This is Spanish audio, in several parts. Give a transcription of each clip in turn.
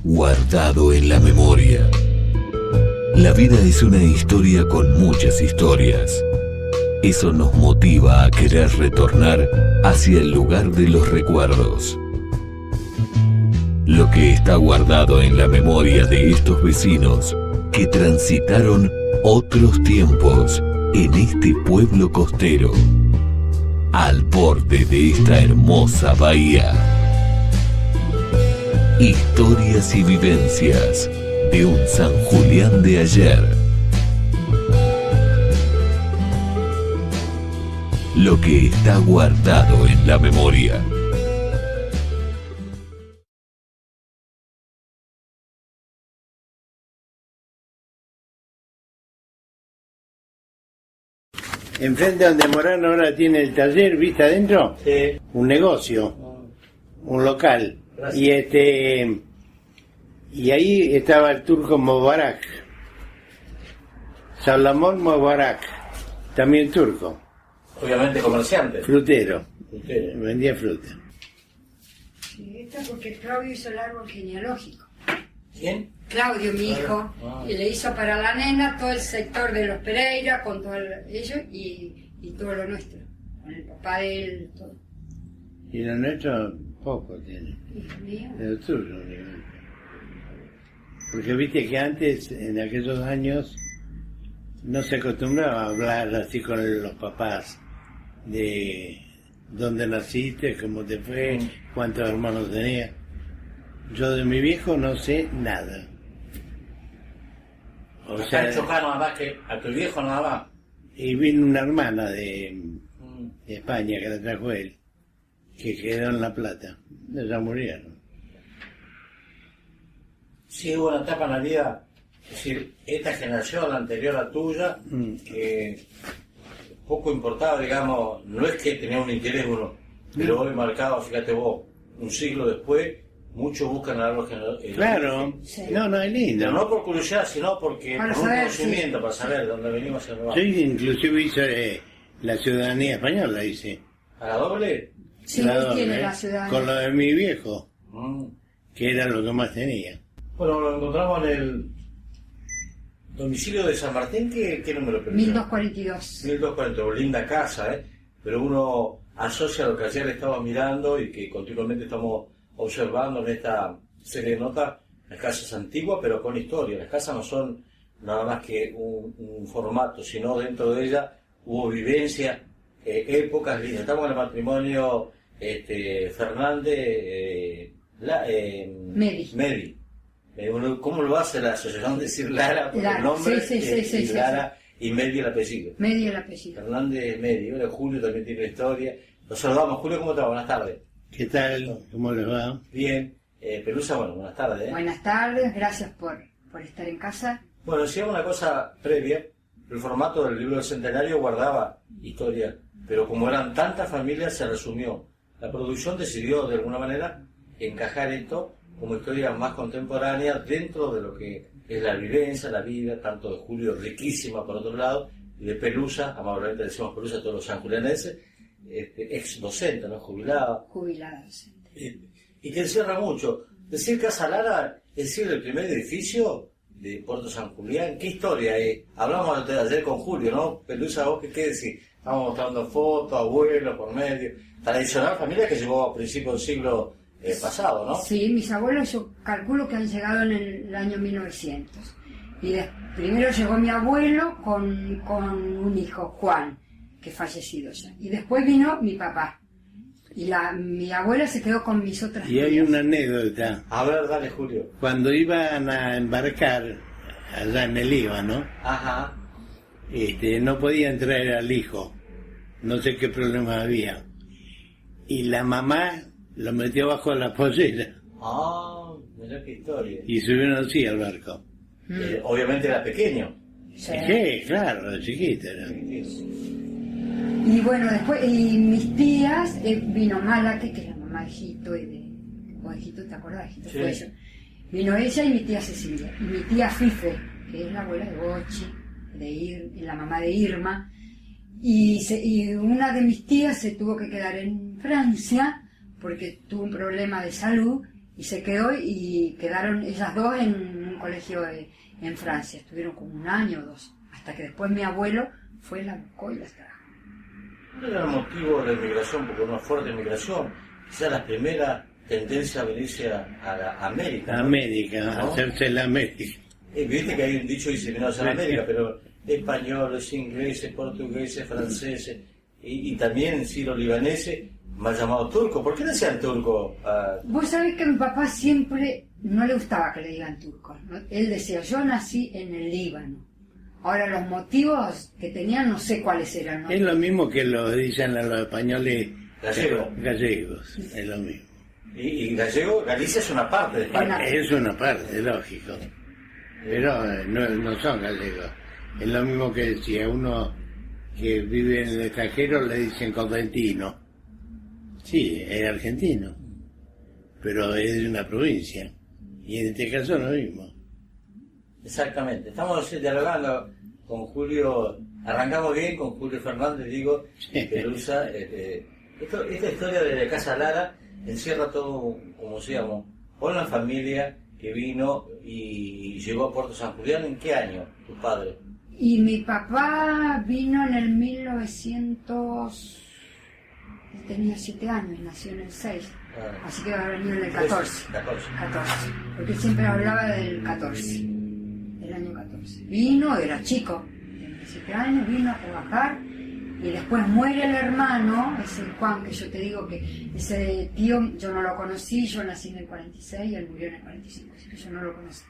guardado en la memoria. La vida es una historia con muchas historias. Eso nos motiva a querer retornar hacia el lugar de los recuerdos. Lo que está guardado en la memoria de estos vecinos que transitaron otros tiempos en este pueblo costero, al borde de esta hermosa bahía. Historias y vivencias de un San Julián de ayer. Lo que está guardado en la memoria. Enfrente donde Morán ahora tiene el taller, ¿viste adentro? Sí. Un negocio, un local. Gracias. Y ahí estaba el turco Mobarak, Salamón Mobarak, también turco, Obviamente comerciante. frutero, Frutero. vendía fruta. Sí, esto porque Claudio hizo el árbol genealógico. ¿Quién? Claudio, mi hijo, Ah. y le hizo para la nena todo el sector de los Pereira, con todo ellos y todo lo nuestro, con el papá de él, todo. Y lo nuestro poco tiene, Hijo mío. de lo tuyo, digo. Porque viste que antes, en aquellos años, no se acostumbraba a hablar así con los papás de dónde naciste, cómo te fue, cuántos hermanos tenías. Yo de mi viejo no sé nada. O Acá en sea, Chocá nada más que a tu viejo nada más. y vino una hermana de España que la trajo él, que quedó en La Plata. Ya murieron. Sí, hubo una etapa en la vida, es decir, esta generación, la anterior a tuya, que poco importaba, digamos, no es que tenía un interés uno, pero hoy marcado, fíjate vos, un siglo después, muchos buscan algo genealógico. Claro, Sí. no, es lindo. Pero no por curiosidad, sino porque Para por un saber, conocimiento, para saber de dónde venimos y dónde vamos. Sí, inclusive hice la ciudadanía española, hice. ¿A la doble? Sí, La él doble, tiene la ciudadanía. con lo de mi viejo, Mm. que era lo que más tenía. Bueno, lo encontramos en el domicilio de San Martín, ¿qué número perdió? 1242. 1240, linda casa, pero uno asocia lo que ayer estaba mirando y que continuamente estamos observando en esta serie de notas, las casas antiguas pero con historia. Las casas no son nada más que un formato, sino dentro de ella hubo vivencia, épocas lindas. Estamos en el matrimonio Fernández Medi. ¿Cómo lo hace la asociación de decir Lara por Lara, el nombre? sí, Y Lara y Medi el apellido. Medio el apellido. Fernández Medi. Ahora Julio también tiene una historia. Los saludamos. Julio, ¿cómo te va? Buenas tardes. ¿Qué tal? ¿Cómo les va? Bien. Pelusa, bueno, buenas tardes. Buenas tardes, gracias por estar en casa. Bueno, decía una cosa previa. El formato del libro del centenario guardaba historia, pero como eran tantas familias se resumió. La producción decidió de alguna manera encajar esto como historia más contemporánea dentro de lo que es la vivencia, la vida, tanto de Julio, riquísima por otro lado, y de Pelusa, amablemente decimos Pelusa a todos los sanjulianenses, ex docente, ¿no? Jubilada, Jubilada docente. y que encierra mucho. Decir Casa Lara, es decir, el primer edificio de Puerto San Julián, ¿qué historia es? Hablamos ayer con Julio, ¿no? Pelusa, ¿vos qué decís? Estamos mostrando fotos, abuelos por medio, tradicional familia que llegó a principios del siglo pasado, ¿no? Sí, mis abuelos yo calculo que han llegado en el año 1900. Y primero llegó mi abuelo con un hijo, Juan, que fallecido ya. Y después vino mi papá. Y mi abuela se quedó con mis otras Y hay tías. una anécdota. A ver, dale, Julio. Cuando iban a embarcar allá en el Líbano, Ajá. no podían traer al hijo. No sé qué problema había. Y la mamá lo metió bajo la pollera Ah, mirá qué historia. y subieron así al barco. Obviamente era pequeño. Sí. Sí, claro, de chiquita era. Y bueno, después, y mis tías, vino Malake, que es la mamá de Egipto, o Egipto, ¿te acordás? Egipto Sí. fue ella. Vino ella y mi tía Cecilia. Y mi tía Fife, que es la abuela de Bochi, y la mamá de Irma. Y una de mis tías se tuvo que quedar en Francia porque tuvo un problema de salud Y se quedó y quedaron ellas dos en un colegio en Francia. Estuvieron como un año o dos, hasta que después mi abuelo fue, la buscó y las trajo. ¿Cuál era el motivo de la inmigración? Porque una fuerte inmigración, quizás la primera tendencia a venirse a la América. ¿no? América, ¿no? hacerse la América. Viste que hay un dicho diseminados en América, pero españoles, ingleses, portugueses, franceses y también sí los libaneses, más llamados turcos. ¿Por qué decían turco? Vos sabés que a mi papá siempre no le gustaba que le digan turcos, ¿no? Él decía, yo nací en el Líbano. Ahora los motivos que tenían no sé cuáles eran, ¿no? Es lo mismo que lo dicen a los españoles gallegos, es lo mismo. Y gallego, Galicia es una parte de España. Es una parte, lógico. Pero no son gallegos. Es lo mismo que si a uno que vive en el extranjero le dicen correntino. Sí, es argentino, pero es de una provincia. Y en este caso lo mismo. Exactamente. Estamos dialogando con Julio, arrancamos bien con Julio Fernández, digo, Pelusa. Esta historia de Casa Lara encierra todo, como decíamos, una familia que vino y llegó a Puerto San Julián. ¿En qué año, tu padre? Y mi papá vino en el 1900... Él tenía 7 años, nació en el 6. Así que habrá venido en el 14. 14. Porque siempre hablaba del 14. Del año 14. Vino, era chico, tenía 7 años, vino a trabajar. Y después muere el hermano, ese Juan que yo te digo que ese tío yo no lo conocí, yo nací en el 46 y él murió en el 45, así que yo no lo conocí.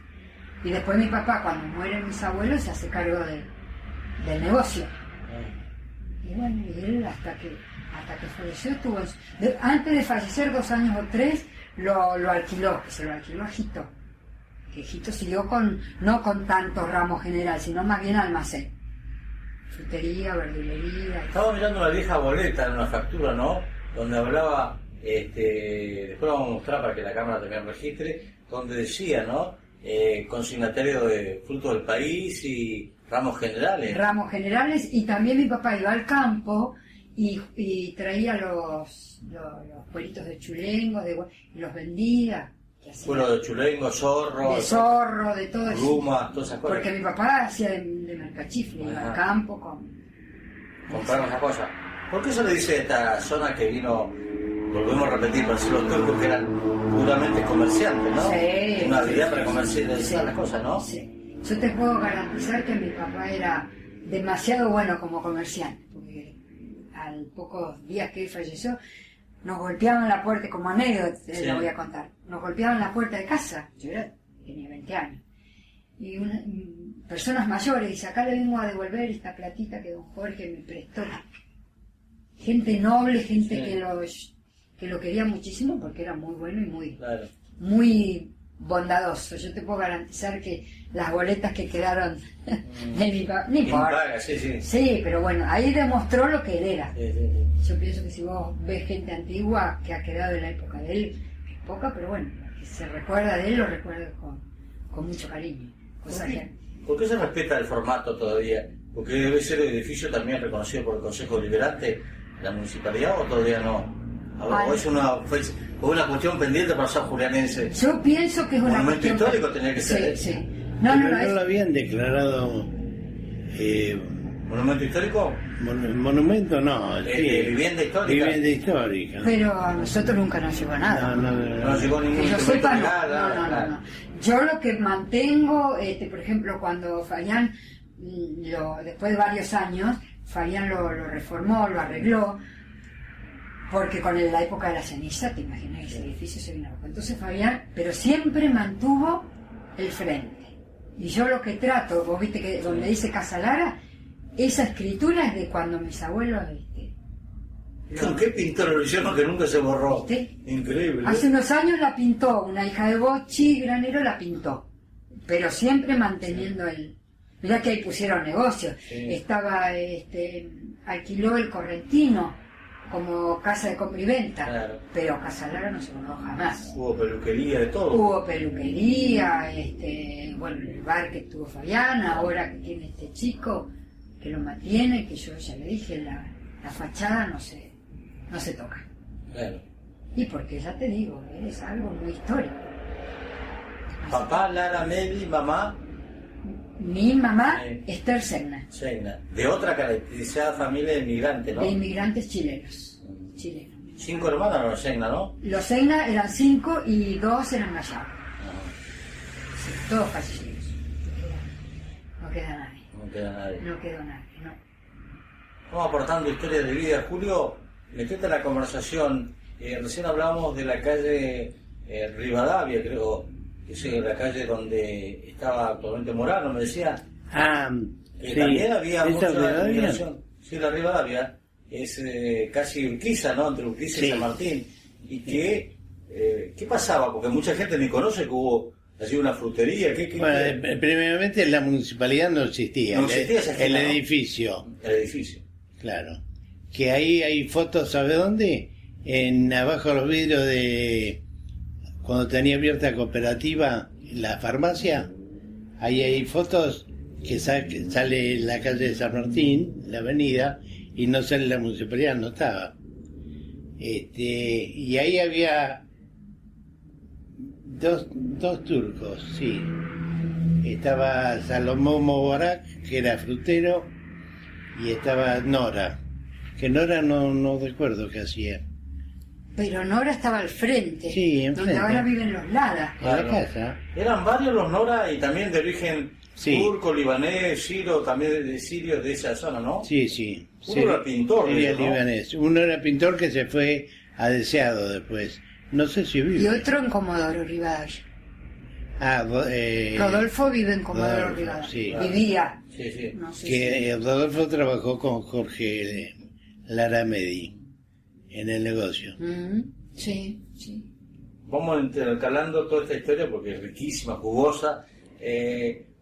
Y después mi papá, cuando mueren mis abuelos, se hace cargo del negocio. Y bueno, y él hasta que falleció estuvo... Antes de fallecer, 2 años o 3, lo alquiló, que se lo alquiló a Jito. Que Jito siguió no con tanto ramo general, sino más bien almacén. Frutería, verdulería... Estaba mirando una vieja boleta en una factura, ¿no? Donde hablaba, después lo vamos a mostrar para que la cámara también registre, donde decía, ¿no? Consignatario de frutos del país y ramos generales. Ramos generales, y también mi papá iba al campo y traía los cueritos de chulengo y los vendía. Bueno, de chulengo, zorro, de todo eso. Rumas, todas esas cosas. Porque mi papá hacía de mercachifle, iba al campo comprar esas cosas. ¿Por qué se le dice a esta zona que vino, volvemos a repetir, para decir los turcos que eran puramente comerciantes, ¿no? Sí. Una habilidad para comercializar las cosas, ¿no? Sí. Yo te puedo garantizar que mi papá era demasiado bueno como comerciante, porque al pocos días que él falleció, nos golpeaban la puerta, como anécdota, te lo voy a contar. Nos golpeaban la puerta de casa, yo tenía 20 años. Y personas mayores, dice, acá le vengo a devolver esta platita que don Jorge me prestó. Gente noble, gente que lo quería muchísimo porque era muy bueno y muy bondadoso. Yo te puedo garantizar que las boletas que quedaron de mi papá, ni importa. Sí, pero bueno, ahí demostró lo que él era. Yo pienso que si vos ves gente antigua que ha quedado en la época de él, es poca, pero bueno, que se recuerda de él, lo recuerda con mucho cariño. ¿Por qué se respeta el formato todavía? Porque debe ser el edificio también reconocido por el Consejo Deliberante, la municipalidad, o todavía no. ¿O es una cuestión pendiente para los sanjulianenses? Yo pienso que es una monumento histórico tenía que ser. Sí. No lo habían declarado ¿Monumento histórico? Monumento no, vivienda histórica. Vivienda histórica. Pero a nosotros nunca nos llegó nada. No llegó ningún que yo sepa, no. Yo lo que mantengo, por ejemplo, cuando Fayán, después de varios años, Fayán lo reformó, lo arregló, porque con la época de la ceniza, te imaginas que ese edificio se vino abajo. Entonces Fayán, pero siempre mantuvo el frente. Y yo lo que trato, vos viste que donde dice Casa Lara, esa escritura es de cuando mis abuelos... ¿Con qué pintor lo hicieron que nunca se borró? ¿Sí? Increíble. Hace unos años la pintó, una hija de Bocci, Granero, la pintó. Pero siempre manteniendo el... Mirá que ahí pusieron negocios. Estaba, alquiló el Correntino como casa de compra y venta. Claro. Pero Casa Lara no se borró jamás. Hubo peluquería, de todo. Hubo peluquería, bueno, el bar que tuvo Fabiana, ahora que tiene este chico, que lo mantiene, que yo ya le dije, la fachada no se toca. Claro. Y porque ya te digo, es algo muy histórico. Papá, Lara, Meli, mamá, Mi mamá, Esther Segna, Segna. De otra caracterizada familia de inmigrantes, ¿no? de inmigrantes chilenos. 5 hermanos los Segna, ¿no? Los Segna eran 5 y 2 eran Gallardo. Sí, todos fallecidos. No queda nadie. No queda nadie. No quedó nadie, no. Estamos aportando historias de vida. Julio, metete a la conversación. Recién hablábamos de la calle Rivadavia, creo, que es la calle donde estaba actualmente Morano, me decía. Sí. También había ¿Esa mucha Rivadavia? inmigración. Sí, la Rivadavia. Es casi Urquiza, ¿no? Entre Urquiza Sí. y San Martín. Y que, ¿qué pasaba? Porque mucha gente ni conoce que hubo allí una frutería. Bueno, primeramente la municipalidad no existía. No existía esa esquina, el ¿no? edificio, El edificio. claro. Que ahí hay fotos, ¿sabe dónde? Abajo de los vidrios de... Cuando tenía abierta cooperativa, la farmacia, ahí hay fotos que sale la calle de San Martín, la avenida, y no sale la municipalidad, no estaba. Y ahí había dos turcos, sí. Estaba Salomón Mobarak, que era frutero, y estaba Nora, que Nora no recuerdo qué hacía. Pero Nora estaba al frente, Sí, enfrente. donde ahora viven los Lara. En la casa. Eran varios los Nora y también de origen Sí. turco, libanés, sirio, también de sirios de esa zona, ¿no? Sí, sí. Uno era pintor, sería dice, ¿no? libanés. Uno era pintor que se fue a Deseado después. No sé si vive. Y otro en Comodoro Rivadavia. Rodolfo vive en Comodoro Rodolfo, Rivadavia. sí. Vivía. Sí, sí. No sé Que Rodolfo trabajó con Jorge Laramedi en el negocio. Sí, sí. Vamos intercalando toda esta historia porque es riquísima, jugosa.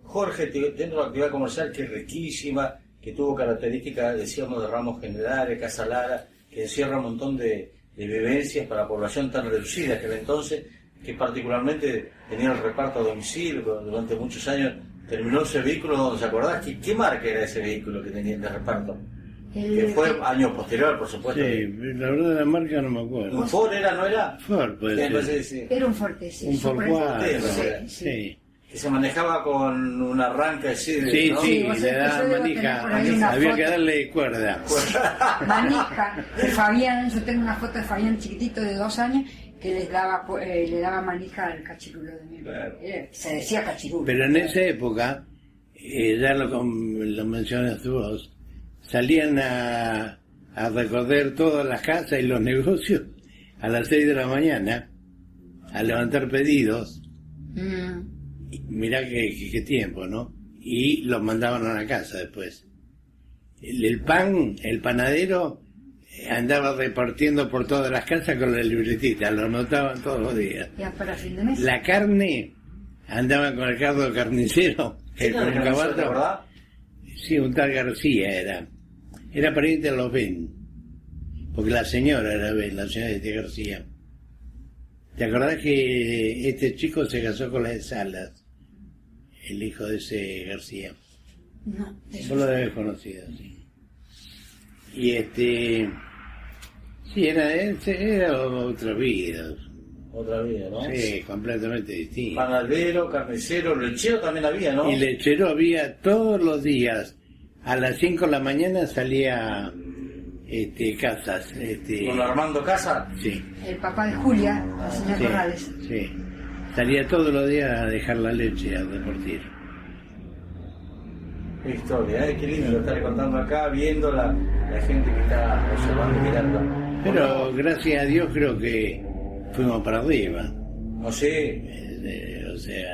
Jorge, dentro de la actividad comercial que es riquísima, que tuvo características, decíamos, de ramos generales, Casa Lara, que encierra un montón de vivencias para población tan reducida que era entonces, que particularmente tenía el reparto a domicilio, pero durante muchos años terminó ese vehículo, ¿se acordás? ¿Qué marca era ese vehículo que tenía de reparto? Que fue años posterior, por supuesto. Sí, la verdad la marca no me acuerdo. ¿Un Ford era, no era? Ford, puede ser. Sí. Era un Forte, Un Ford 4, sí, sí. Que se manejaba con una arranca así de... Sí, ¿no? sí, vos le sabés que daban yo debo manija. tener por ahí una Había foto. que darle cuerda. Manija. De Fabián, yo tengo una foto de Fabián chiquitito de 2 años que le daba manija al cachirulo de mi Claro. Se decía cachirulo. Pero en esa época, ya lo mencionas tú vos, salían a recorrer todas las casas y los negocios a las 6 de la mañana, a levantar pedidos. Y mirá qué tiempo, ¿no? Y los mandaban a la casa después. El pan, el panadero andaba repartiendo por todas las casas con la libretita, lo anotaban todos los días. Ya para fin de mes. La carne, andaba con el carro carnicero, ¿Quién era con el un carnicero, caballo. verdad? Sí, un tal García era pariente de los Ben, porque la señora era Ben, la señora de García. ¿Te acordás que este chico se casó con la de Salas, el hijo de ese García? No, de Vos eso. lo debes conocido, sí. Y sí, era otra vida, Otra vida, ¿no? sí, completamente distinta. Panadero, carnicero, lechero también había, ¿no? Y lechero había todos los días, a las 5 de la mañana salía Casas. Con Armando Casa. Sí, El papá de Julia, el señor sí, Corrales. sí. Salía todos los días a dejar la leche, a repartir. Qué historia, qué lindo estar contando acá, viendo la gente que está observando y mirando. Pero gracias a Dios creo que fuimos para arriba. No sé, O sea,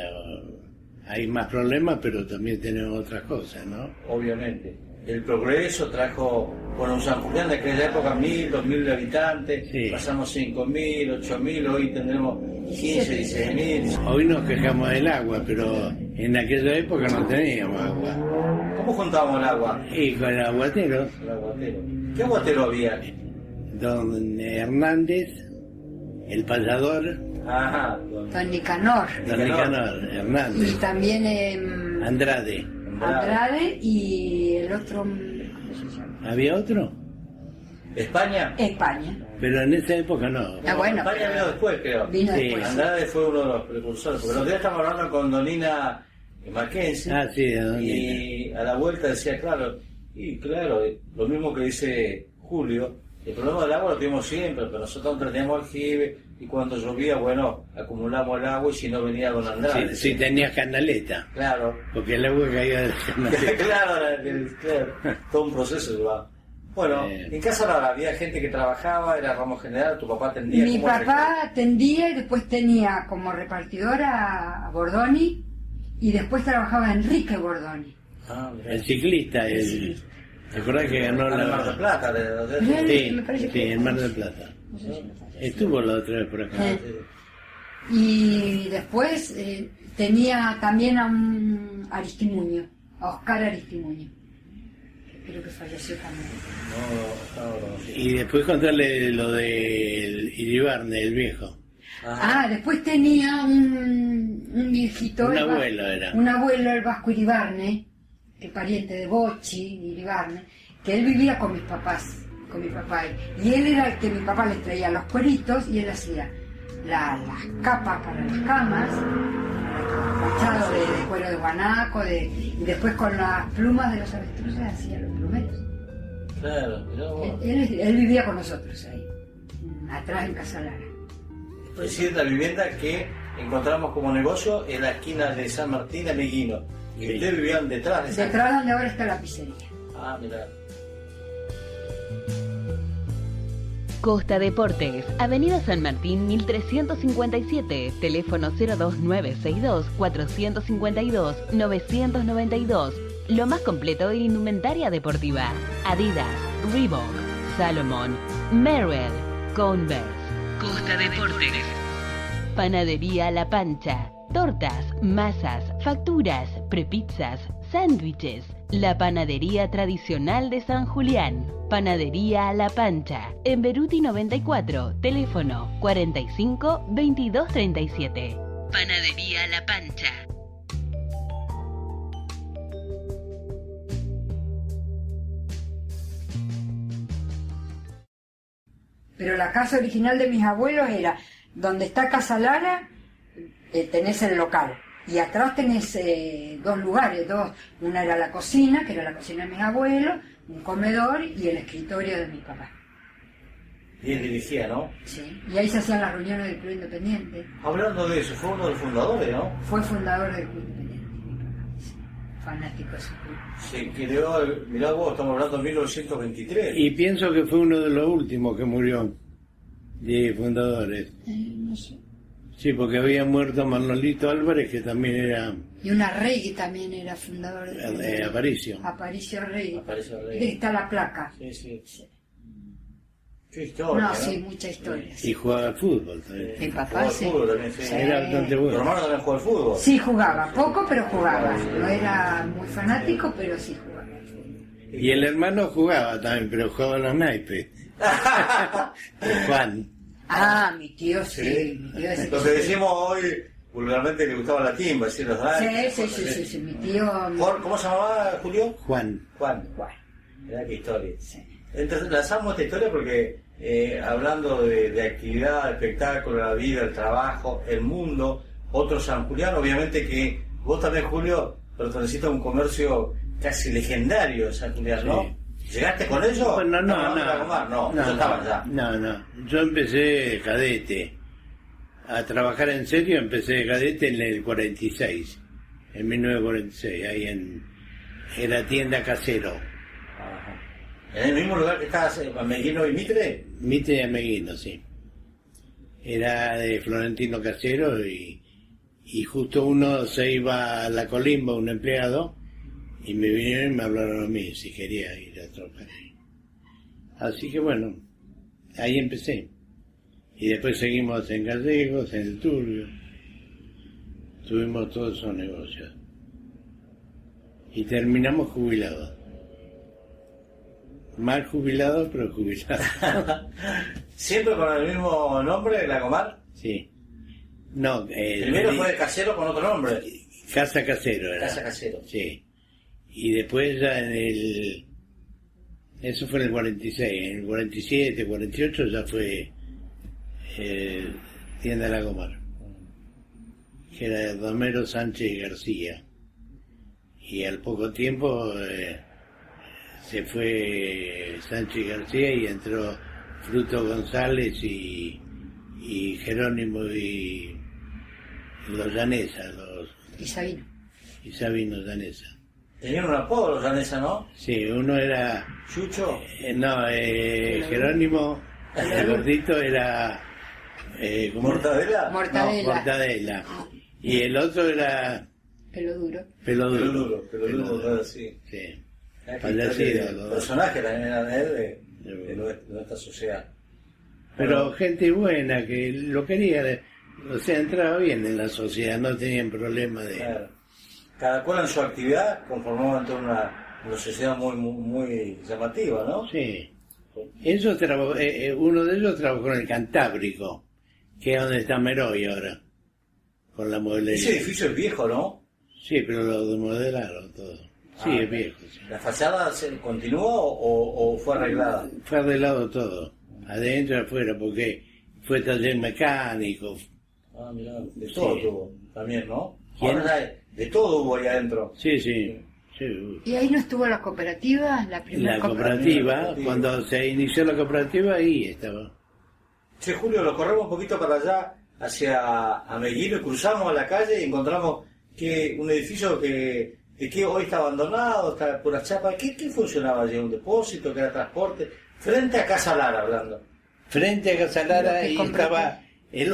hay más problemas, pero también tenemos otras cosas, ¿no? obviamente. El progreso trajo, bueno, San Julián de aquella época 1.000, 2.000 habitantes, Sí. pasamos 5.000, 8.000, hoy tendremos 15, 16.000. Hoy nos quejamos del agua, pero en aquella época no teníamos agua. ¿Cómo juntábamos el agua? Y con el aguatero, El aguatero. ¿Qué aguatero había? don Hernández, el payador, Ajá, Don Nicanor. don Nicanor Y Hernández, también Andrade. Andrade y el otro, ¿cómo se llama? ¿Había otro? ¿España? España. Pero en esa época no. Ah, bueno, España pero- vino después, creo. Vino Sí. después. Andrade fue uno de los precursores, porque los días estamos hablando con Donina Mackenzie, Ah, sí, de Donina. y a la vuelta decía, claro, lo mismo que dice Julio, el problema del agua lo tuvimos siempre, pero nosotros teníamos aljibe, y cuando llovía, bueno, acumulamos el agua, y si no venía Don Andrade. Si tenías canaleta, Claro. porque el agua caía de la canaleta. claro, todo un proceso llevaba. Bueno, en casa Lara había gente que trabajaba, era ramo general, tu papá atendía. Mi ¿cómo papá atendía y después tenía como repartidora a Bordoni y después trabajaba Enrique Bordoni. Ah, mirá. El ciclista, ¿te acordás que ganó Ah, en Mar del la... Plata, Sí, Me parece sí, que- en Mar del Plata. No sé si me falla. Estuvo la otra vez por acá. Y después tenía también a un Aristimuño, a Oscar Aristimuño, que creo que falleció también. No. Y después contarle lo del Iribarne, el viejo. Después tenía un viejito. Un el Vasco- abuelo era. Un abuelo, el Vasco Iribarne, que pariente de Bocci, Iribarne, que él vivía con mis papás, con mi papá. Y él era el que mi papá les traía los cueritos y él hacía las capas para las camas, manchado de cuero de guanaco, y después con las plumas de los avestruces hacía los plumeros. Claro, mirá vos. Él vivía con nosotros ahí, atrás en Casa Lara. Es decir, la vivienda que encontramos como negocio en la esquina de San Martín de Meguino. Y Sí. ustedes vivían detrás de esa. Detrás donde ahora está la pizzería. Ah, mirá. Costa Deportes, Avenida San Martín 1357, teléfono 02962 452 992. Lo más completo en indumentaria deportiva: Adidas, Reebok, Salomon, Merrell, Converse. Costa Deportes. Panadería La Pancha. Tortas, masas, facturas, prepizzas, sándwiches. La panadería tradicional de San Julián. Panadería La Pancha. En Beruti 94. Teléfono 45 22 37. Panadería La Pancha. Pero la casa original de mis abuelos era donde está Casa Lara, tenés el local. Y atrás tenés dos lugares, una era la cocina, que era la cocina de mis abuelos, un comedor y el escritorio de mi papá. Y él dirigía, ¿no? Sí. Y ahí se hacían las reuniones del Club Independiente. Hablando de eso, fue uno de los fundadores, ¿no? Fue fundador del Club Independiente, mi papá. Sí. Fanático de su club. Se creó, mirá vos, estamos hablando de 1923. Y pienso que fue uno de los últimos que murió de fundadores. No sé. Sí, porque había muerto Manolito Álvarez, que también era Y una Regui también era fundador del Aparicio. Aparicio Regui. Aparicio Regui. Ahí está la placa. Sí, sí. Sí. Qué historia, No, ¿no? sí, mucha historia. Y jugaba al fútbol también. Mi papá Jugaba al sí. fútbol también, sí. Sí. Era bastante Tu bueno. hermano también jugó al fútbol. Sí, jugaba, poco pero jugaba. No era muy fanático, pero sí jugaba. Y el hermano jugaba también, pero jugaba a los naipes. Juan. Ah, mi tío sí. Mi tío sí. Lo que decimos hoy, vulgarmente le gustaba la timba, decir los daños. Sí, mi tío. ¿Cómo se llamaba Julio? Juan. Juan. Bueno, Mirá qué historia. sí. Entonces lanzamos esta historia porque hablando de actividad, de espectáculo, la vida, el trabajo, el mundo, otro San Julián, obviamente que vos también, Julio, perteneciste a un comercio casi legendario de San Julián, ¿no? Sí. ¿Llegaste con ellos? Bueno, no, yo estaba ya. No. Yo empecé de cadete. A trabajar en serio empecé de cadete en el 46. En 1946, ahí era tienda Casero. Ajá. ¿En el mismo lugar que estabas, Meguino y Mitre? Mitre y Ameguino, sí. Era de Florentino Casero y justo uno se iba a la Colimba, un empleado, y me vinieron y me hablaron a mí si quería ir a trabajar ahí. Así que bueno, ahí empecé. Y después seguimos en Gallegos, en el Turbio. Tuvimos todos esos negocios. Y terminamos jubilados. Mal jubilados, pero jubilados. ¿Siempre con el mismo nombre, La Comar? Sí. No, Primero fue de Casero con otro nombre. Casa Casero era. Casa Casero. Sí. Y después ya Eso fue en el 46. En el 47, 48 ya fue Tienda La Gomar, que era de Domero Sánchez García. Y al poco tiempo se fue Sánchez García y entró Fruto González y Jerónimo y los Llanesa, y Sabino Llanesa. Tenían un apodo los Llanesa, ¿no? Sí, uno era... ¿Chucho? Jerónimo, el gordito era... ¿cómo? ¿Mortadela? Mortadela. No, Mortadela. Y el otro era... Pelo duro. Pelo Duro, sí. Sí. El personaje también era de él, de nuestra sociedad. Pero gente buena que lo quería, o sea, entraba bien en la sociedad, no tenían problema de... Claro. Cada cual en su actividad conformaban toda una sociedad muy llamativa, ¿no? Sí. Ellos uno de ellos trabajó en el Cantábrico, que es donde está Meroy ahora, con la modelería. Ese edificio es viejo, ¿no? Sí, pero lo demodelaron todo. Sí, es viejo. Sí. ¿La fachada continuó o fue arreglada? Fue arreglado todo, adentro y afuera, porque fue taller mecánico. Ah, mirá, de todo tuvo también, ¿no? ¿Quién? Ahora de todo hubo ahí adentro. Sí, sí. ¿Y ahí no estuvo la cooperativa? La primera cooperativa, cuando se inició la cooperativa, ahí estaba. Che, Julio, lo corremos un poquito para allá, hacia Ameguino, y cruzamos a la calle y encontramos un edificio que hoy está abandonado, está pura chapa. ¿Qué funcionaba allí? ¿Un depósito? ¿Qué era transporte? Frente a Casa Lara, hablando. Frente a Casa Lara y estaba el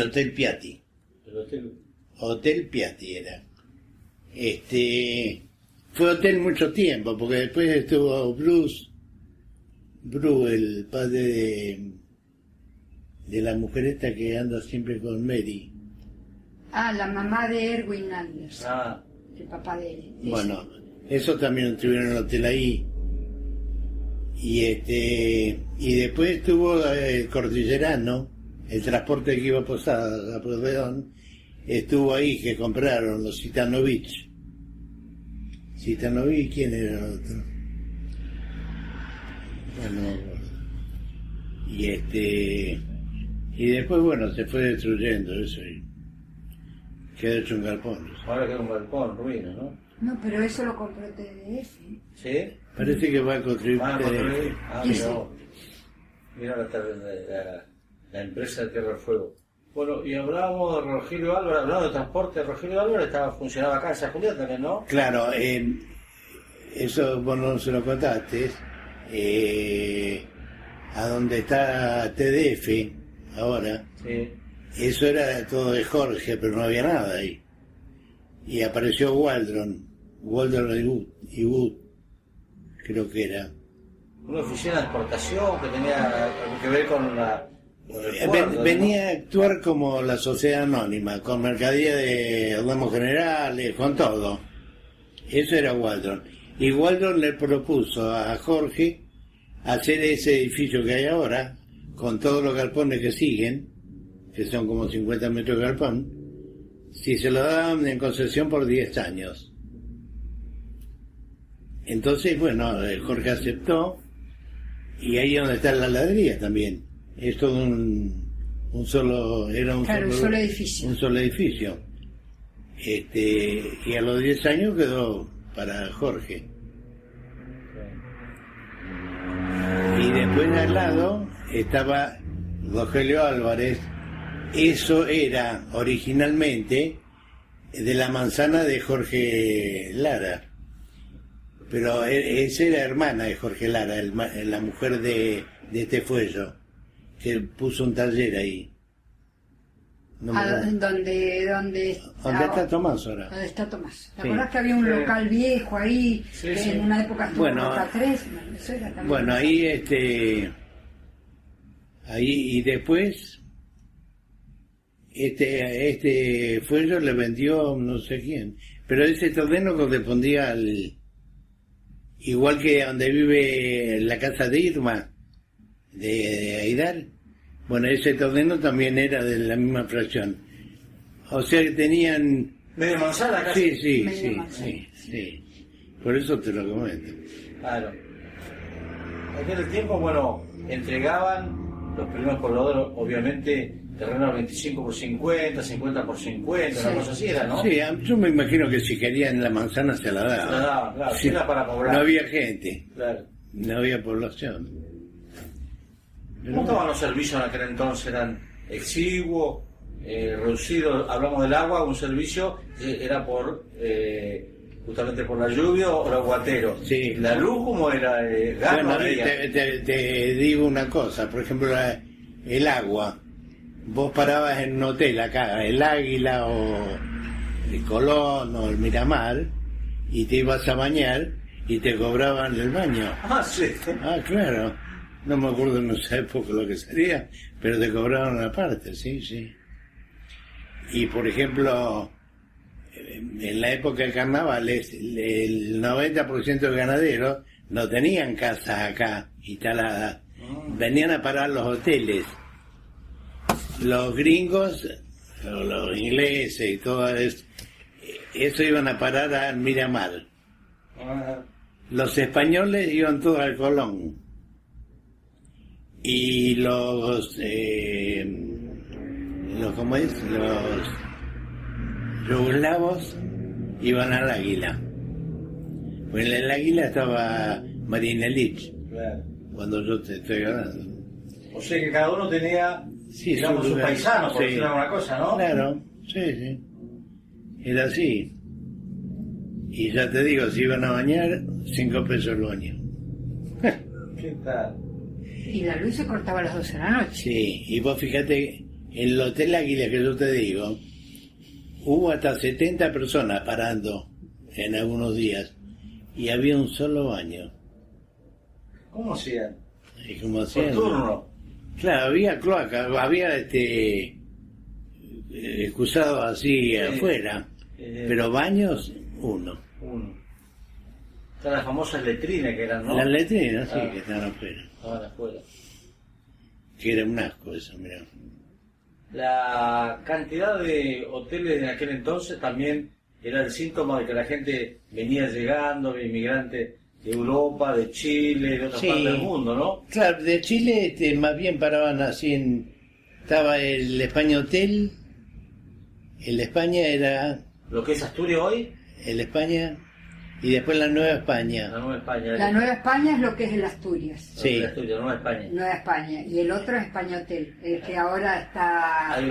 Hotel Piatti. El Hotel Piatti era. Fue hotel mucho tiempo, porque después estuvo Bruce, el padre de la mujer esta que anda siempre con Mary. Ah, la mamá de Erwin Anders. Ah. El papá de él. Bueno, eso también tuvieron el hotel ahí. Y después estuvo el Cordillerano, el transporte que iba a Posada, a Pueyrredón, estuvo ahí, que compraron los Citanovich. Citanovich, ¿quién era el otro? Bueno, no me acuerdo. Y después, bueno, se fue destruyendo eso y quedó hecho un galpón. Ahora queda un galpón, ruina, ¿no? No, pero eso lo compró TDF. ¿Sí? Parece que va a construir... Mira la empresa de Tierra del Fuego. Bueno, y hablábamos de Rogelio Álvarez, hablando de transporte, Rogelio Álvarez funcionaba acá en San Julián también, ¿no? Claro, eso vos no se lo contaste, a donde está TDF ahora, Sí. eso era todo de Jorge, pero no había nada ahí. Y apareció Waldron y Wood, creo que era. Una oficina de exportación que tenía algo que ver con el puerto, venía a actuar como la sociedad anónima, con mercadería de ramos generales, con todo. Eso era Waldron. Y Waldron le propuso a Jorge hacer ese edificio que hay ahora, con todos los galpones que siguen, que son como 50 metros de galpón, si se lo daban en concesión por 10 años. Entonces, bueno, Jorge aceptó, y ahí es donde está la heladería también. Es todo un solo edificio. Un solo edificio. Y a los 10 años quedó para Jorge. Y después al lado estaba Rogelio Álvarez. Eso era originalmente de la manzana de Jorge Lara. Pero esa era hermana de Jorge Lara, la mujer de este Fuello, que puso un taller ahí. ¿Dónde está Tomás ahora? ¿Dónde está Tomás? ¿Te Sí. acordás que había un local viejo ahí? Sí, que sí. en una época estuvo Bueno, Roca 3. Eso era también. Bueno, ahí y después este Fuello le vendió no sé quién, pero ese terreno correspondía igual que donde vive la casa de Irma, de Aidar. Bueno, ese terreno también era de la misma fracción. O sea que tenían... ¿Medio manzana casi? Sí, Medio manzana. sí. Por eso te lo comento. Claro. En aquel tiempo, bueno, entregaban los primeros pobladores, obviamente, terrenos 25 por 50, 50 por 50, una cosa así era, ¿no? Sí, yo me imagino que si querían la manzana se la daban. Se la daban, claro, Sí, era para poblar. no había gente, Claro. no había población. ¿Cómo estaban los servicios en aquel entonces? ¿Eran exiguos, reducidos? Hablamos del agua, un servicio era por justamente por la lluvia o el aguatero. Sí. ¿La luz cómo era? ¿Gas no Bueno, había? te digo una cosa, por ejemplo, el agua. Vos parabas en un hotel acá, el Águila o el Colón o el Miramar, y te ibas a bañar y te cobraban el baño. Ah, sí. Ah, claro. No me acuerdo en esa época lo que sería, pero te cobraban una parte, sí, sí. Y por ejemplo, en la época del carnaval, el 90% de ganaderos no tenían casas acá instaladas. Venían a parar los hoteles. Los gringos, o los ingleses y todo eso iban a parar al Miramar. Ah, Los españoles iban todos al Colón. Y los ¿cómo es? Los yugoslavos iban al Águila. Pues en el Águila estaba Marina Lich, claro. cuando yo te estoy hablando. O sea que cada uno tenía, Sí, digamos, su sus lugar. paisanos, por Sí. decir alguna cosa, ¿no? Claro, sí, sí. Era así. Y ya te digo, si iban a bañar, 5 pesos el baño. ¿Qué tal? Y la luz se cortaba a las 12 de la noche. Sí, y vos fíjate, en el Hotel Águila que yo te digo, hubo hasta 70 personas parando en algunos días y había un solo baño. ¿Cómo hacían? Y como Por hacían, turno. claro, había cloaca, había excusados así afuera, pero baños, uno. Uno. Están las famosas letrinas que eran, ¿no? Las letrinas, sí, Ah. que estaban afuera. Estaban afuera. Que era un asco eso, mirá. La cantidad de hoteles en aquel entonces también era el síntoma de que la gente venía llegando, inmigrantes de Europa, de Chile, de otras Sí. partes del mundo, ¿no? Claro, de Chile más bien paraban así estaba el España Hotel, el de España era Lo que es Asturias hoy, el España y después la Nueva España. la Nueva España. La Nueva España es lo que es el Asturias. Lo que es Sí. Asturias, la Nueva España. Nueva España. Y el otro es España Hotel, el que ahora está Hay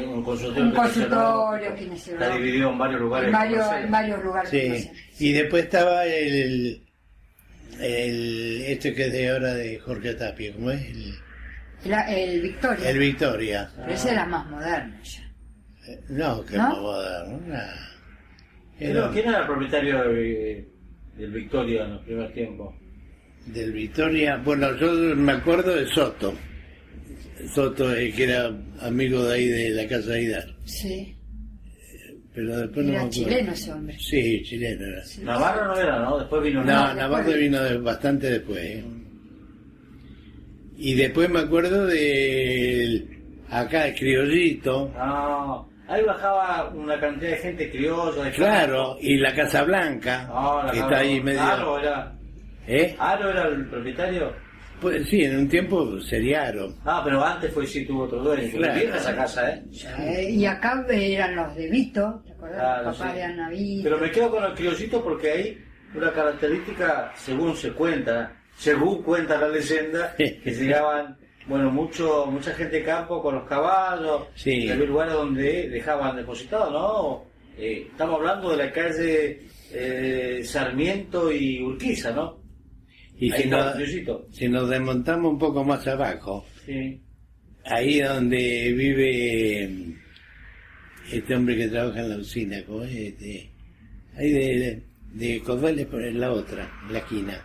un consultorio, un que consultorio que está dividido en varios lugares. en varios comerciales. lugares. Sí. comerciales. Y después estaba el este que es de ahora de Jorge Tapia, ¿cómo es? El Victoria. El Victoria. Pero ese era más moderno ya. No, que ¿No? más moderno, nada. ¿Quién era el propietario del Victoria en los primeros tiempos? Del Victoria, bueno, yo me acuerdo de Soto. Soto, que era amigo de ahí de la casa de Aidar. Sí. Pero después no me Era acuerdo. chileno ese hombre. Sí, chileno era. Sí. Navarro no era, ¿no? Después vino No, Navarro. Navarro vino bastante después. Y después me acuerdo acá el Criollito. No, ahí bajaba una cantidad de gente criolla. De Claro, y la Casa Blanca, No, que está ahí medio... Aro era. ¿Eh? ¿Aro era el propietario? Pues sí, en un tiempo sería Aro. Ah, pero antes sí tuvo otro dueño. Fue Claro. vieja esa casa, ¿eh? Y acá eran los de Vito, ¿te acordás? Claro, Papá sí. de Ana Vito. Pero me quedo con el criollito porque hay una característica, según cuenta la leyenda, que llegaban, bueno, mucha gente de campo con los caballos, Sí. y había lugares donde dejaban depositados, ¿no? Estamos hablando de la calle Sarmiento y Urquiza, ¿no? Y Ahí si está nos, el Criollito. si nos desmontamos un poco más abajo, Sí. ahí donde vive este hombre que trabaja en la usina, ¿cómo es? Ahí de Cordeles por la otra, en la esquina.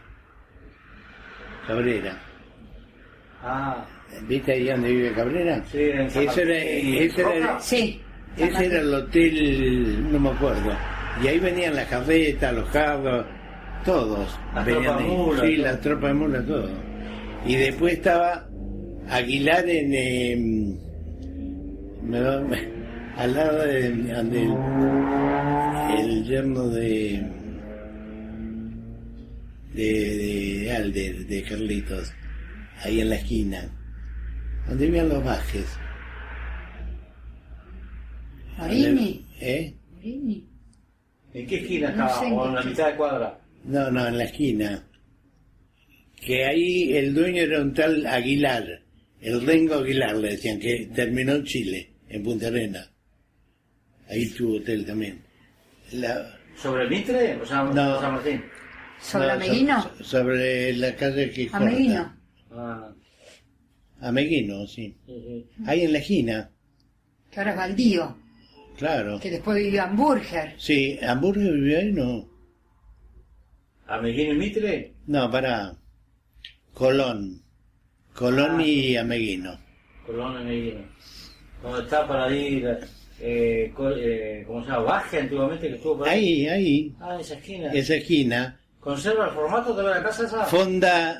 Cabrera. Ah, ¿Viste ahí donde vive Cabrera? sí, en San Ese Martín. era, Sí. ese era el hotel, no me acuerdo. Y ahí venían las carretas, los carros, todos. Las venían tropas ahí. de mulas, Sí, todo. las tropas de mulas, todo. Y después estaba Aguilar al lado de donde el yerno de de Alder, de Carlitos, ahí en la esquina, donde vivían los Vázquez. Marini. ¿Eh? Marini. ¿En qué esquina No estaba? sé en ¿O qué en la esquina. mitad de cuadra? No, en la esquina. Que ahí el dueño era un tal Aguilar, el Rengo Aguilar, le decían, que terminó en Chile, en Punta Arenas. Ahí tuvo hotel también. ¿Sobre el Mitre? O sea, No. San Martín. ¿Sobre No, Ameguino? sobre la calle que corta. Ameguino. Ah, Ameguino, sí. sí. Ahí en la esquina, Que ahora es baldío. claro. Que después vivió Hamburger. Sí, ¿Hamburgo vivió ahí? No. ¿Ameguino y Mitre? No, para Colón. Colón y Ameguino. Colón Ameguino. ¿Dónde está para ahí? ¿Cómo se llama? Baje antiguamente que estuvo por ahí. Ahí, Ah, esa esquina. esa esquina. ¿Conserva el formato de la casa esa? Fonda,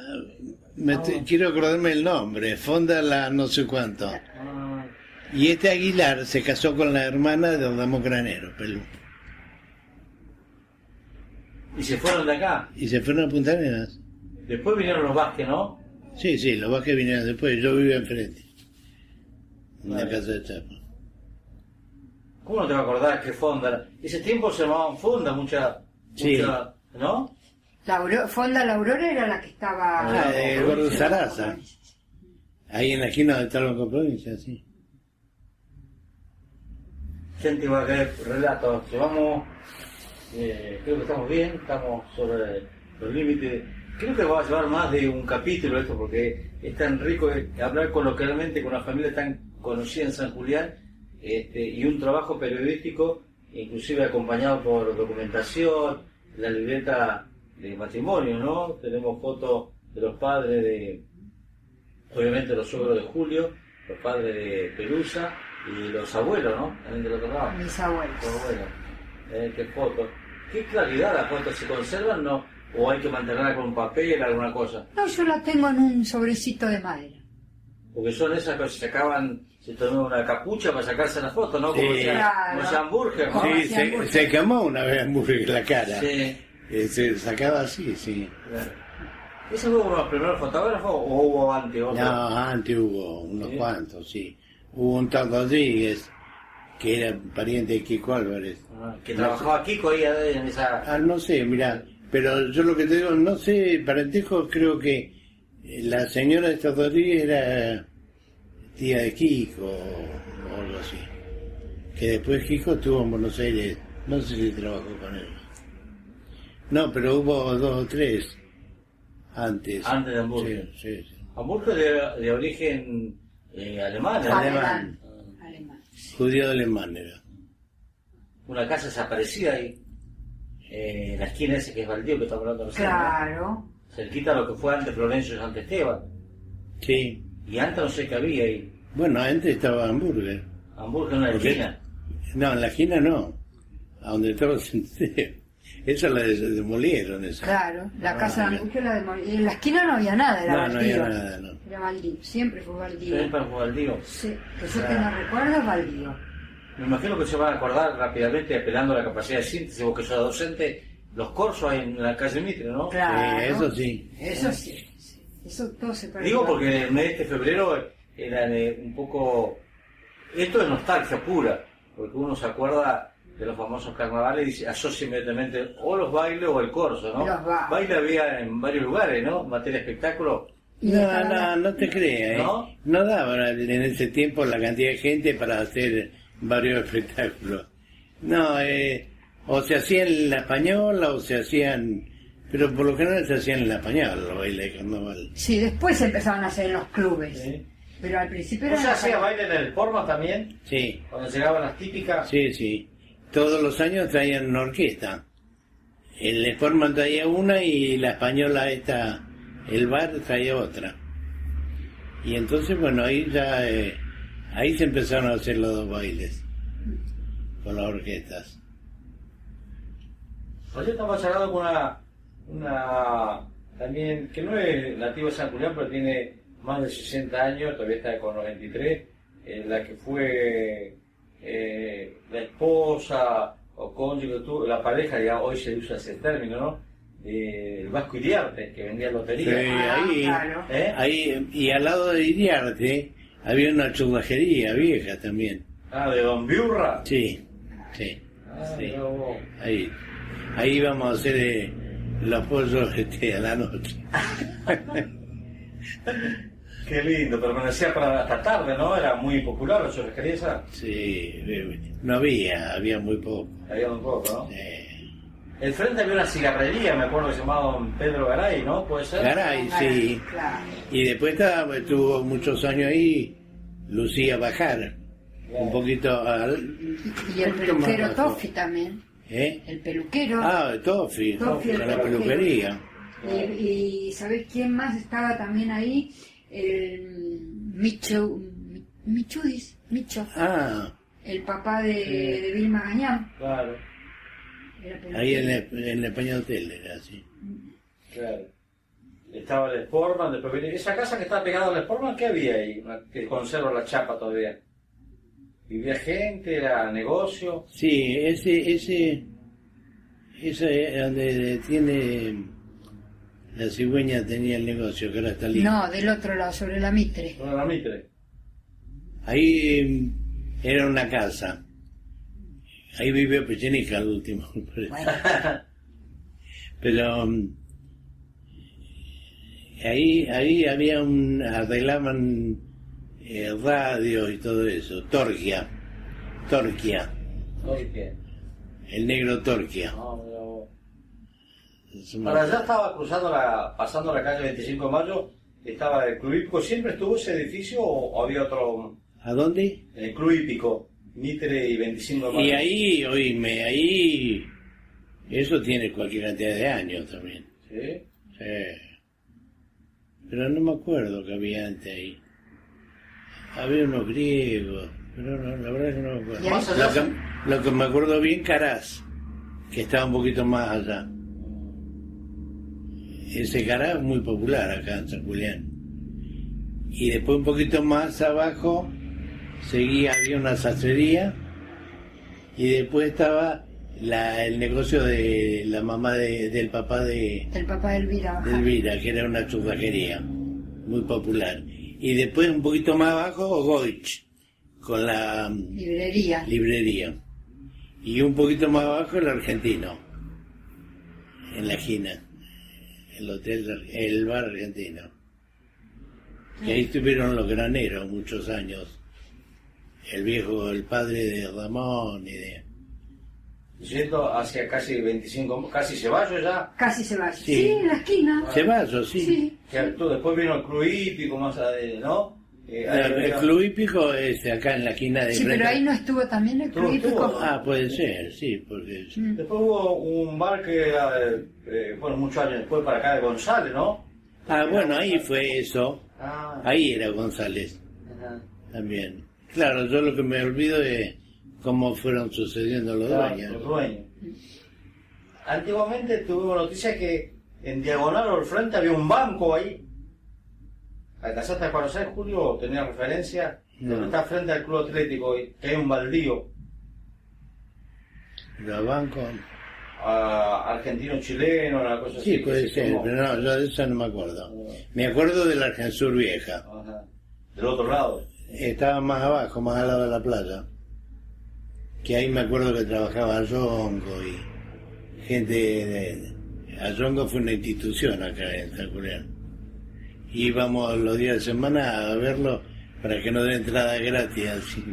quiero acordarme el nombre, Fonda la no sé cuánto. Ah, Y este Aguilar se casó con la hermana de Don Damo Granero, Pelú. y se fueron de acá. Y se fueron a Punta Arenas. Después vinieron los Vázquez, ¿no? Sí, los Vázquez vinieron después, yo vivía enfrente. En la Vale. casa de Chapa. ¿Cómo no te vas a acordar que Fonda? Ese tiempo se llamaban Fonda, Sí. ¿no? Fonda La Aurora era la que estaba... El Gordo Sarasa. Ahí en la esquina donde está el Banco Provincia, sí. Gente va a querer relatos. Llevamos, creo que estamos bien, estamos sobre los límites. Creo que va a llevar más de un capítulo esto, porque es tan rico hablar coloquialmente con una familia tan conocida en San Julián, y un trabajo periodístico, inclusive acompañado por documentación, la libreta de matrimonio, ¿no? Tenemos fotos de los padres de, obviamente los suegros de Julio, los padres de Pelusa y los abuelos, ¿no? También del otro lado. Mis abuelos. Los abuelos. Qué fotos. Qué claridad las fotos, ¿se conservan no? ¿O hay que mantenerla con papel, alguna cosa? No, yo la tengo en un sobrecito de madera. Porque son esas que se sacaban, se tomó una capucha para sacarse la foto, ¿no? Como Sí. como ese hamburger, ¿no? Sí, se quemó una vez Hamburger la cara. Sí. Se sacaba así, sí. Claro. ¿Ese fue uno de los primeros fotógrafos o hubo antes otro? No, antes hubo unos ¿Sí? cuantos, sí. Hubo un tal Rodríguez, que era pariente de Kiko Álvarez. Ah, que trabajaba Kiko ahí en esa... Ah, no sé, mira, pero yo lo que te digo, no sé, parentejo, creo que la señora de esta Rodríguez era tía de Kiko o algo así. Que después Kiko estuvo en Buenos Aires, no sé si trabajó con él. No, pero hubo 2 o 3 antes. Antes de Hamburger. Sí, sí. Hamburger de origen alemán, ¿no? Alemán. Alemán. Judío alemán era. Una casa desaparecida ahí, en la esquina ese que es baldío que estamos hablando recién, ¿no? Claro. Cerquita a lo que fue antes Florencio y Santo Esteban. Sí. Y antes no sé qué había ahí. Bueno, antes estaba Hamburger. Hamburger en la ¿Por qué? esquina. No, en la esquina no. A donde estaba el cementerio. Esa la demolieron, esa. Claro, la casa de mira. Hamburger la demolí. Y en la esquina no había nada, era No, baldío. no había nada, no. Era baldío, siempre fue baldío. Siempre fue baldío. Sí, que yo tenga recuerdo, baldío. Me imagino que se van a acordar rápidamente apelando a la capacidad de síntesis, vos que sos docente, los corsos ahí en la calle Mitre, ¿no? Claro. Eso sí. Eso sí. Sí. Eso todo se perdió. Digo porque el mes de febrero era un poco... Esto es nostalgia pura, porque uno se acuerda de los famosos carnavales y asocia inmediatamente o los bailes o el corso, ¿no? Los bailes. Baile había en varios lugares, ¿no? En materia de espectáculo. Y No, estaba la- no te creas, ¿eh? ¿No? No daba en ese tiempo la cantidad de gente para hacer varios espectáculos. No, o se hacían en la española o se hacían... Pero por lo general se hacían en la española los bailes de carnaval. Sí, después se empezaron a hacer en los clubes. Sí. Pero al principio ¿No era se en la hacía calle. baile en el Forma también? Sí, Cuando llegaban las típicas... sí, sí. Todos los años traían una orquesta. El Sportman traía una y la española esta, el bar traía otra. Y entonces, bueno, ahí ya, ahí se empezaron a hacer los dos bailes con las orquestas. Ayer estaba charlando con una también, que no es nativa de San Julián, pero tiene más de 60 años, todavía está con 93, la que fue la esposa o cónyuge, la pareja, ya hoy se usa ese término, ¿no? el Vasco Iriarte, que vendía lotería. Sí, ahí, claro. ahí, y al lado de Iriarte había una churrasquería vieja también. Ah, de Don Biurra. Sí, sí, Ah, sí. mirá vos. Ahí íbamos a hacer los pollos a la noche. Qué lindo, permanecía para hasta tarde, ¿no? Era muy popular la churrasquería esa. Sí, no había muy poco. Había un poco, ¿no? El frente había una cigarrería, me acuerdo que se llamaba Don Pedro Garay, ¿no? ¿Puede ser? Garay, sí. Claro. Y después estuvo muchos años ahí Lucía Bajar, un poquito Y el un poquito más peluquero abajo. Toffi también. ¿Eh? El peluquero. Toffi, Toffi, el con la peluquero. peluquería. Y ¿sabés quién más estaba también ahí? El Micho, el papá de Vilma Gañán. Claro, Era peluquero. Ahí en el España Hotel era así. claro. Estaba el Sportman, después venía... Esa casa que estaba pegada al Sportman, ¿qué había ahí? Que conserva la chapa todavía. ¿Vivía gente? ¿Era negocio? Sí, ese es donde tiene la cigüeña, tenía el negocio, que ahora está listo. No, del otro lado, sobre la Mitre. ¿No era Mitre? Ahí era una casa. Ahí vivió Pechenica al último. Pero ahí había arreglaban radio y todo eso. Torquia. ¿Por qué? El negro Torquia. No, mira vos. Es un- Para allá estaba pasando la calle 25 de Mayo, estaba el Club Hípico. ¿Siempre estuvo ese edificio o había otro? ¿A dónde? El Club Hípico, Mitre y 25 de Mayo. Y ahí, oíme, ahí... Eso tiene cualquier cantidad de años también. ¿Sí? Sí. Pero no me acuerdo que había antes ahí. Había unos griegos, pero no, la verdad es que no me acuerdo. ¿Y ahí? Lo que me acuerdo bien, Caraz, que estaba un poquito más allá. Ese Caraz es muy popular acá en San Julián. Y después un poquito más abajo había una sastrería y después estaba el negocio de la mamá del papá de El papá de Elvira. Elvira, que era una churrasquería muy popular. Y después un poquito más abajo Goich, con la Librería. librería. Y un poquito más abajo el Argentino, en la esquina, el bar Argentino. Y ahí estuvieron los graneros muchos años. El padre de Ramón y de... Yendo hacia casi 25, casi Ceballos ya. Casi se va. Sí. Sí, en la esquina. Ceballos, sí. Sí. Que después vino el Club Hípico más adelante, ¿no? El Club Hípico es acá en la esquina de Sí, frente. pero ahí no estuvo también el Club Estuvo. Hípico. Ah, puede ser, sí, porque... Después hubo un bar que era, bueno, muchos años después para acá de González, ¿no? Ah, bueno, ahí fue eso. Ah, Ahí era González ajá. también. Claro, yo lo que me olvido es cómo fueron sucediendo los Claro, dueños. los dueños. Antiguamente tuvimos noticias que en diagonal o al frente había un banco ahí. ¿Alcanzaste a conocer, Julio? ¿Tenía referencia? No. Donde está frente al Club Atlético, que hay un baldío Los bancos... argentino-chileno, una cosa así. Sí, que puede se ser, quemó. pero no, yo de eso no me acuerdo. Me acuerdo de la Argensur vieja. Ajá. Del otro lado. Estaba más abajo, más al lado de la playa. Que ahí me acuerdo que trabajaba Ayongo y gente de... Ayongo fue una institución acá en San Julián. Íbamos los días de semana a verlo para que no dé entrada gratis así.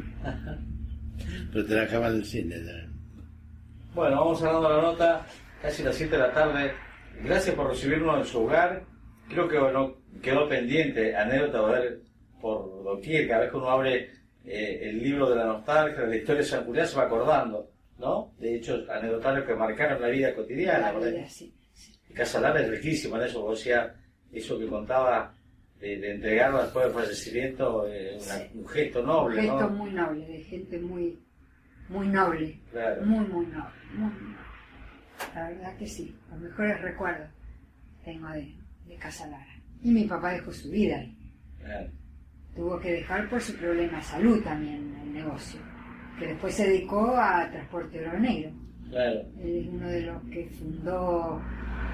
Pero trabajaba en el cine también. Bueno, vamos cerrando la nota, casi las 7 de la tarde. Gracias por recibirnos en su hogar. Creo que bueno, quedó pendiente anécdota de ver por doquier. Cada vez que uno abre el libro de la nostalgia, de la historia de San Julián, se va acordando, ¿no? De hechos anecdotarios que marcaron la vida cotidiana. La ¿verdad? vida, sí. Casa Lara es riquísima en eso, vos decías, eso que contaba de entregarlo después del fallecimiento, un gesto noble, Un gesto ¿no? muy noble, de gente muy noble. Claro. Muy noble. La verdad que sí, los mejores recuerdos tengo de Casa Lara. Y mi papá dejó su vida ahí. Claro. Tuvo que dejar por su problema de salud también el negocio, que después se dedicó a transporte oro negro. Claro. Él es uno de los que fundó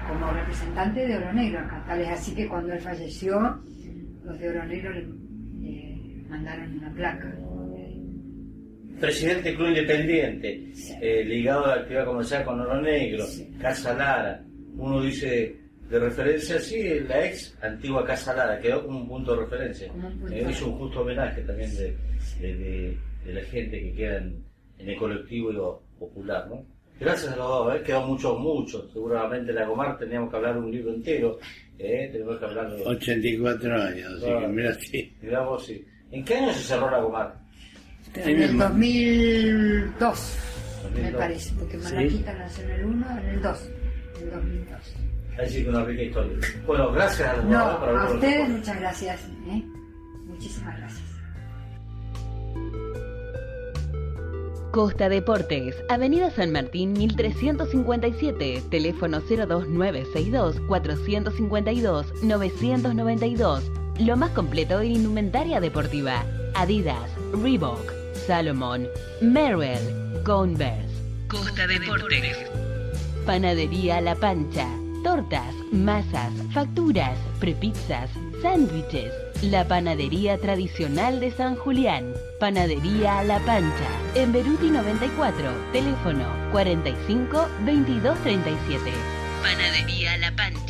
como representante de Oro Negro acá. Tal es así que cuando él falleció, los de Oro Negro le mandaron una placa. Presidente del Club Independiente, Sí. Ligado a la actividad comercial con Oro Negro, Sí. Casa Lara. Uno dice de referencia, sí, la ex antigua Casa Lara, quedó como un punto de referencia. Como un punto. Hizo un justo homenaje también de la gente que queda en el colectivo popular, ¿no? Gracias a los dos, quedó mucho. Seguramente la Gomar teníamos que hablar un libro entero, tenemos que hablar de... 84 años, así que mira, sí. Mirá vos, sí. ¿En qué año se cerró la Gomar? En el 2002, me 2002. parece, porque Sí. Malaquita nació en el 1, en el 2, en el 2002. Ahí sí que una rica historia. Bueno, gracias a los No, dos por haber a con ustedes nosotros. muchas gracias, muchísimas gracias. Costa Deportes, Avenida San Martín 1357, teléfono 02962 452 992. Lo más completo en indumentaria deportiva: Adidas, Reebok, Salomon, Merrell, Converse. Costa Deportes. Panadería La Pancha. Tortas, masas, facturas, prepizzas, sándwiches. La panadería tradicional de San Julián. Panadería La Pancha. En Beruti 94. Teléfono 45 22 37. Panadería La Pancha.